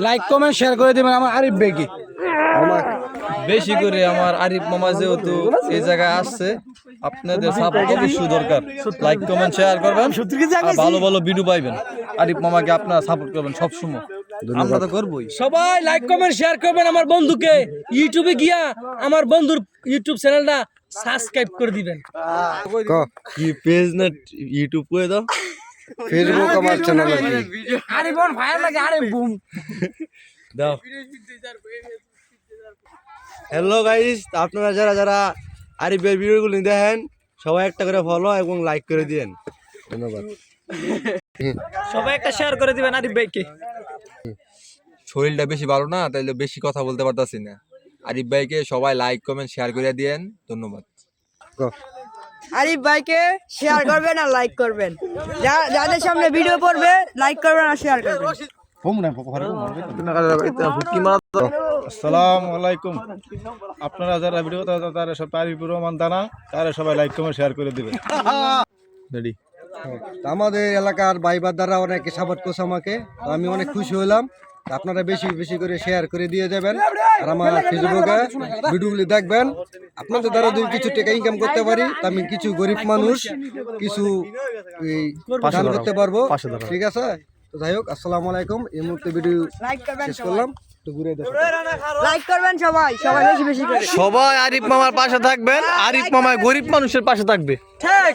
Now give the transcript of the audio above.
Like comment share করে দিবেন আমার আরিফ ভাইকে। আমার বেশি করে আমার আরিফ মামা যেহেতু এই জায়গায় আসছে, আপনাদের সাপোর্ট অবশ্যই দরকার। লাইক কমেন্ট শেয়ার করবেন, আর ভালো ভালো ভিডিও পাইবেন। আরিফ মামাকে আপনারা সাপোর্ট করবেন সবসময়, আমরা তো করবোই। সবাই লাইক কমেন্ট শেয়ার করবেন, আমার বন্ধুকে ইউটিউবে গিয়া আমার বন্ধুর ইউটিউব চ্যানেলটা সাবস্ক্রাইব করে দিবেন। কি পেজ না ইউটিউব করে দাও, ফেসবুক আমার চ্যানেল আছে। আরে বোন ভাইরাল লাগে, আরে বুম দাও। হ্যালো গাইস, আপনারা যারা যারা আরিফের ভিডিওগুলো দেখেন সবাই একটা করে ফলো এবং লাইক করে দিয়েন। ধন্যবাদ। সবাই একটা শেয়ার করে দিবেন আরিফ ভাইকে। শরীরটা বেশি ভালো না, তাইলে বেশি কথা বলতে পারতাছি না। আরিফ ভাইকে সবাই লাইক কমেন্ট শেয়ার করে দিয়েন। ধন্যবাদ। আরিফ ভাইকে শেয়ার করবেন আর লাইক করবেন, যাদের সামনে ভিডিও পড়বে লাইক করবেন আর শেয়ার করবেন। আসসালামু আলাইকুম। আপনারা যারা ভিডিও তারা সব আরিফুর রহমান দানা, তারা সবাই লাইক কমেন্ট শেয়ার করে দিবেন। রেডি। আমাদের এলাকার ভাইবার দ্বারা অনেক সাপোর্ট করছে আমাকে, তো আমি অনেক খুশি হলাম। আপনারা বেশি বেশি করে শেয়ার করে দিয়ে যাবেন, আর আমার ফেসবুকে ভিডিওগুলি দেখবেন। আপনাদের দ্বারা যদি কিছু টাকা ইনকাম করতে পারি, তা আমি কিছু গরিব মানুষ কিছু দান করতে পারবো। ঠিক আছে, তো যাই হোক, আসসালামু আলাইকুম। এই মুহূর্তে ভিডিও শেষ করলাম। তো ঘুরে দেখো, লাইক করবেন সবাই, সবাই বেশি বেশি করে। সবাই আরিফ মামার পাশে থাকবেন, আরিফ মামা গরিব মানুষের পাশে থাকবে। ঠিক।